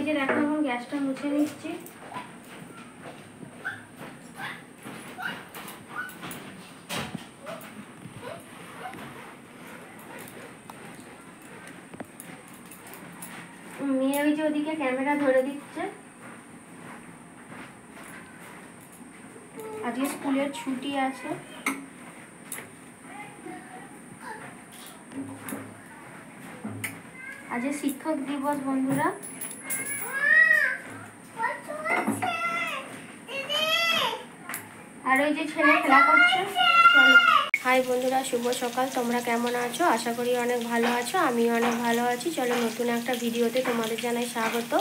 যে দেখো এখন গ্যাসটা মুছে নিচ্ছি। মেয়ে ওই যে ওদিকে ক্যামেরা ধরে দিচ্ছে। আজকে স্কুলের ছুটি আছে। আজ শিক্ষক দিবস বন্ধুরা। আর ওই যে ছেলে খেলা করছে। চলো হাই বন্ধুরা, শুভ সকাল। তোমরা কেমন আছো? আশা করি অনেক ভালো আছো। আমিও অনেক ভালো আছি। চলো নতুন একটা ভিডিওতে তোমাদের জানাই স্বাগত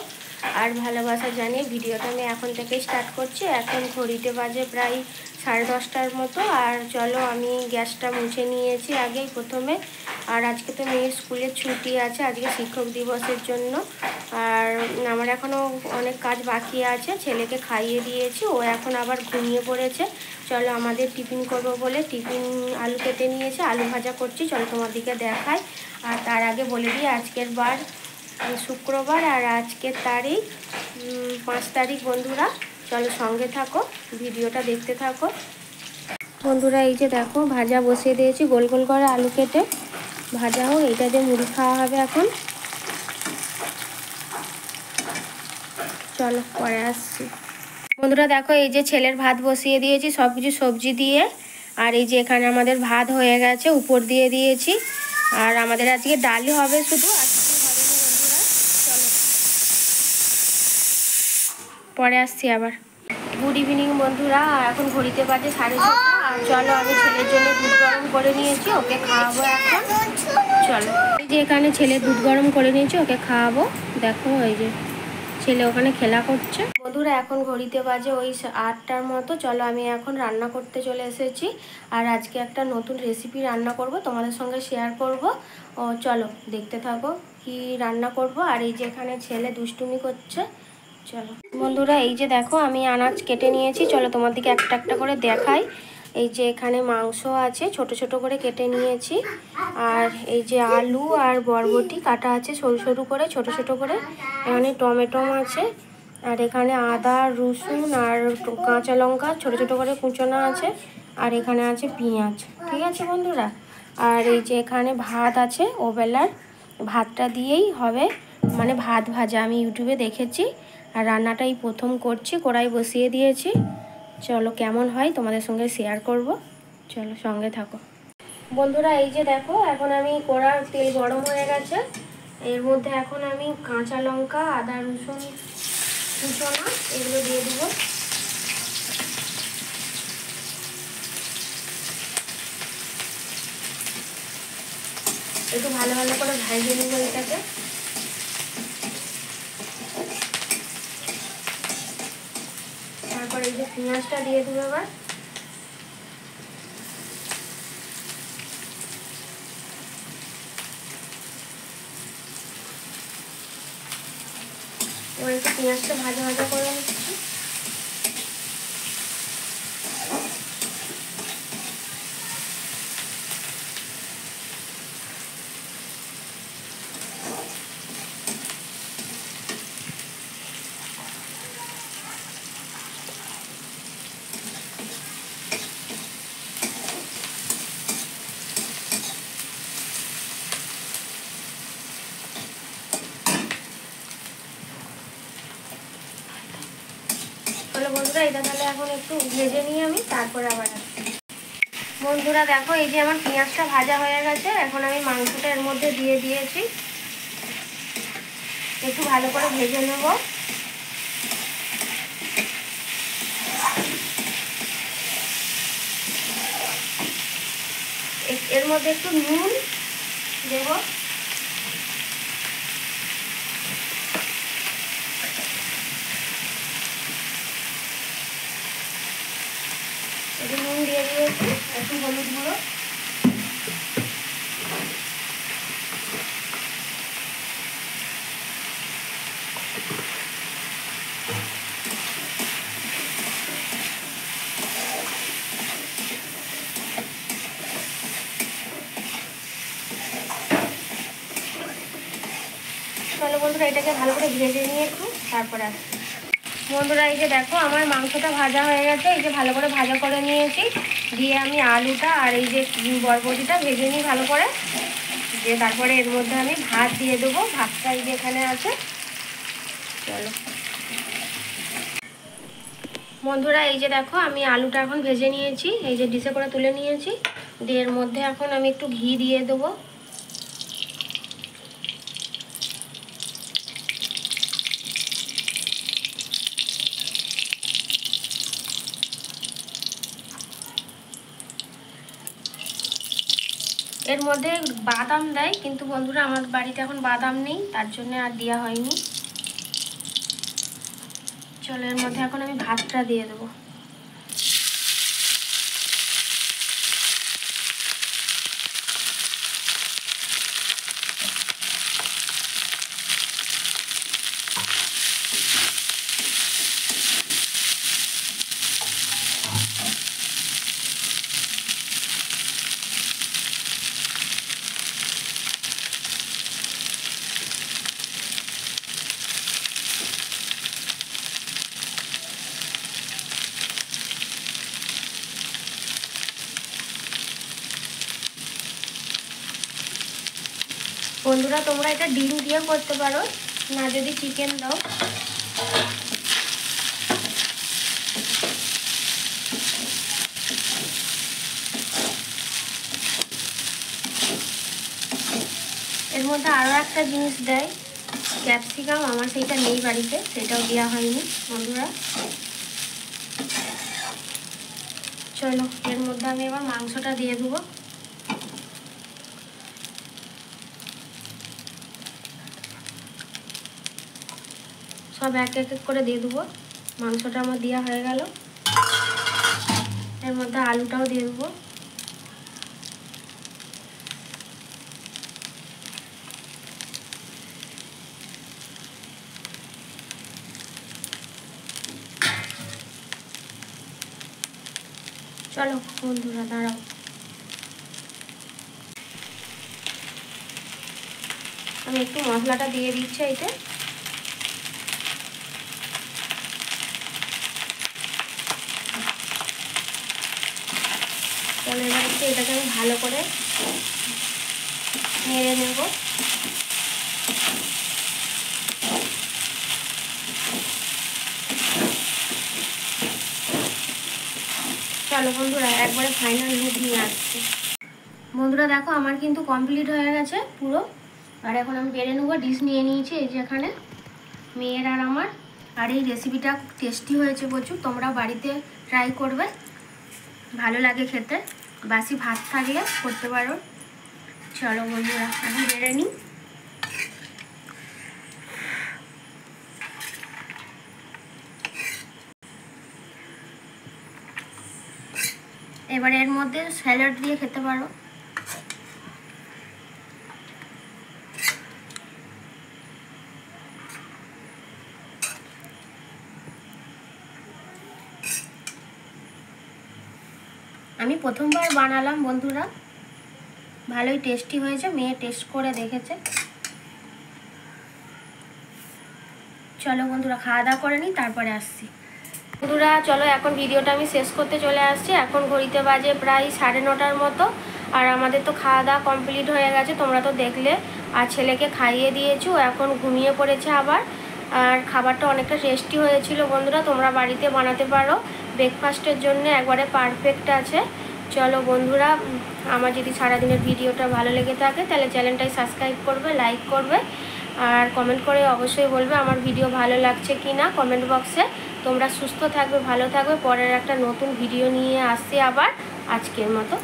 আর ভালোবাসা জানিয়ে ভিডিওটা আমি এখন থেকে স্টার্ট করছি। এখন ঘড়িতে বাজে প্রায় 10:30টার মতো। আর চলো আমি গ্যাসটা মুছে নিয়েছি আগেই প্রথমে। আর আজকে তো মেয়ের স্কুলের ছুটি আছে, আজকে শিক্ষক দিবসের জন্য। আর আমার এখনও অনেক কাজ বাকি আছে। ছেলেকে খাইয়ে দিয়েছি, ও এখন আবার ঘুমিয়ে পড়েছে। চলো আমাদের টিফিন করব বলে টিফিন আলু কেটে নিয়েছে, আলু ভাজা করছি। চলো তোমাদেরকে দেখাই। আর তার আগে বলে দিই আজকের বার শুক্রবার আর আজকের তারিখ 5 তারিখ বন্ধুরা। চলো সঙ্গে থাকো, ভিডিওটা দেখতে থাকো বন্ধুরা। এই যে দেখো ভাজা বসিয়ে দিয়েছি, গোল গোল করে আলু কেটে ভাজা হোক। এইটা দিয়ে মুড়ি খাওয়া হবে এখন। চলো পরে আসছি বন্ধুরা। দেখো এই যে ছেলের ভাত বসিয়ে দিয়েছি সব কিছু সবজি দিয়ে। আর এই যে এখানে আমাদের ভাত হয়ে গেছে, উপর দিয়ে দিয়েছি। আর আমাদের আজকে ডাল হবে শুধু, আর কিছু হবে না বন্ধুরা। চলো পরে আসছি আবার। গুড ইভিনিং বন্ধুরা। এখন ঘড়িতে বাজে 6:30। আর চলো আমি ছেলের জন্য দুধ গরম করে নিয়েছি, ওকে খাওয়াবো এখন। চলো এই যে এখানে ছেলে দুধ গরম করে নিয়েছি, ওকে খাওয়াবো। দেখো এই যে ছেলে ওখানে খেলা করছে বন্ধুরা। এখন ঘড়িতে বাজে ওই 8টার মতো। চলো আমি এখন রান্না করতে চলে এসেছি। আর আজকে একটা নতুন রেসিপি রান্না করব, তোমাদের সঙ্গে শেয়ার করব। ও চলো দেখতে থাকো কি রান্না করব। আর এই যে এখানে ছেলে দুষ্টুমি করছে। চলো বন্ধুরা এই যে দেখো আমি আনাজ কেটে নিয়েছি। চলো তোমাদেরকে একটা একটা করে দেখাই। এই যে এখানে মাংস আছে, ছোট ছোট করে কেটে নিয়েছি। আর এই যে আলু আর বরবটি কাটা আছে সরু সরু করে, ছোট ছোট করে। এখানে টমেটো আছে। আর এখানে আদা রসুন আর কাঁচা লঙ্কা ছোট ছোট করে কুচোনো আছে। আর এখানে আছে পেঁয়াজ। ঠিক আছে বন্ধুরা। আর এই যে এখানে ভাত আছে, ওবেলার ভাতটা দিয়েই হবে, মানে ভাত ভাজা আমি ইউটিউবে দেখেছি। আর রান্নাটাই প্রথম করছি, কড়াই বসিয়ে দিয়েছি। চলো কেমন হয় তোমাদের সঙ্গে শেয়ার করব। চলো সঙ্গে থাকো বন্ধুরা। এই যে দেখো এখন আমি কড়ার তেল গরম হয়ে গেছে। এর মধ্যে এখন আমি কাঁচা লঙ্কা আদা রসুন কুচোনো এগুলো দিয়ে দিব। একটু ভালো ভালো করে ভাজিয়ে নেবো এটাকে। তারপর এই যে পেঁয়াজটা দিয়ে দেবো এবার। এবার একটু পেঁয়াজটা ভাজা ভাজা করে নিচ্ছি। বন্ধুরা এটা তাহলে এখন একটু ভেজে নিয়ে আমি তারপরে আবার আসছি বন্ধুরা। দেখো এই যে আমার পেঁয়াজটা ভাজা হয়ে গেছে। এখন আমি মাংসটা এর মধ্যে দিয়ে দিয়েছি, একটু ভালো করে ভেজে নেব। এর মধ্যে একটু নুন দেব। একটু নুন দিয়ে দিয়েছি, একটু হলুদ গুঁড়ো। চলো বন্ধুরা এটাকে ভালো করে ভেজে নিয়ে একটু তারপরে আসছি। বন্ধুরা এই যে দেখো আমার মাংসটা ভাজা হয়ে গেছে, এই যে ভালো করে ভাজা করে নিয়েছি। দিয়ে আমি আলুটা আর এই যে বরবটিটা ভেজে নিই ভালো করে, দিয়ে তারপরে এর মধ্যে আমি ভাত দিয়ে দেবো। ভাতটা এই যে এখানে আছে। চলো বন্ধুরা এই যে দেখো আমি আলুটা এখন ভেজে নিয়েছি, এই যে ডিশে করে তুলে নিয়েছি। দিয়ে এর মধ্যে এখন আমি একটু ঘি দিয়ে দেবো। এর মধ্যে বাদাম দেয়, কিন্তু বন্ধুরা আমার বাড়িতে এখন বাদাম নেই, তার জন্য আর দেওয়া হয়নি। চলো এর মধ্যে এখন আমি ভাতটা দিয়ে দেবো। বন্ধুরা তোমরা এটা ডিম দিয়ে করতে পারো, না যদি চিকেন দাও। এর মধ্যে আরও একটা জিনিস দেয়, ক্যাপসিকাম, আমার সেইটা নেই বাড়িতে, সেটাও দেওয়া হয়নি বন্ধুরা। চলো এর মধ্যে আমি এবার মাংসটা দিয়ে দেবো। সব এক এক করে দিয়ে দেবো। মাংসটা আমার দেওয়া হয়ে গেল। এর মধ্যে আলুটাও দিয়ে দেবো। চলো বন্ধুরা দাঁড়াও, আমি একটু মশলাটা দিয়ে দিচ্ছি এতে। চলো এবার একটু এটাকে আমি ভালো করে নেড়ে নেব। চলো বন্ধুরা একবারে ফাইনাল লুক নিয়ে আসছি। বন্ধুরা দেখো আমার কিন্তু কমপ্লিট হয়ে গেছে পুরো। আর এখন আমি বেড়ে নেবো। ডিশ নিয়ে নিয়েছি এই যে এখানে, মেয়ের আর আমার। আর এই রেসিপিটা খুব টেস্টি হয়েছে প্রচুর, তোমরা বাড়িতে ট্রাই করবে, ভালো লাগে খেতে। বাসি ভাত থাকলে করতে পারো। চলো বন্ধুরা আমি বেড়ে নিই। এবারে এর মধ্যে স্যালাড দিয়ে খেতে পারো। আমি প্রথমবার বানালাম বন্ধুরা, ভালোই টেস্টি হয়েছে, মেয়ে টেস্ট করে দেখেছে। চলো বন্ধুরা খাওয়া দাওয়া করে নিই, তারপরে আসছি। বন্ধুরা চলো এখন ভিডিওটা আমি শেষ করতে চলে আসছি। এখন ঘড়িতে বাজে প্রায় 9:30 মতো। আর আমাদের তো খাওয়া দাওয়া কমপ্লিট হয়ে গেছে, তোমরা তো দেখলে। আর ছেলেকে খাইয়ে দিয়েছি, ও এখন ঘুমিয়ে পড়েছে আবার। আর খাবারটা অনেকটা টেস্টি হয়েছিল বন্ধুরা, তোমরা বাড়িতে বানাতে পারো। ব্রেকফাস্টের জন্য একবারে পারফেক্ট আছে। চলো বন্ধুরা, আমার যদি সারাদিনের ভিডিওটা ভালো লেগে থাকে তাহলে চ্যানেলটাই সাবস্ক্রাইব করবে, লাইক করবে, আর কমেন্ট করে অবশ্যই বলবে আমার ভিডিও ভালো লাগছে কি না কমেন্ট বক্সে। তোমরা সুস্থ থাকবে, ভালো থাকবে। পরের একটা নতুন ভিডিও নিয়ে আসছি আবার। আজকের মতো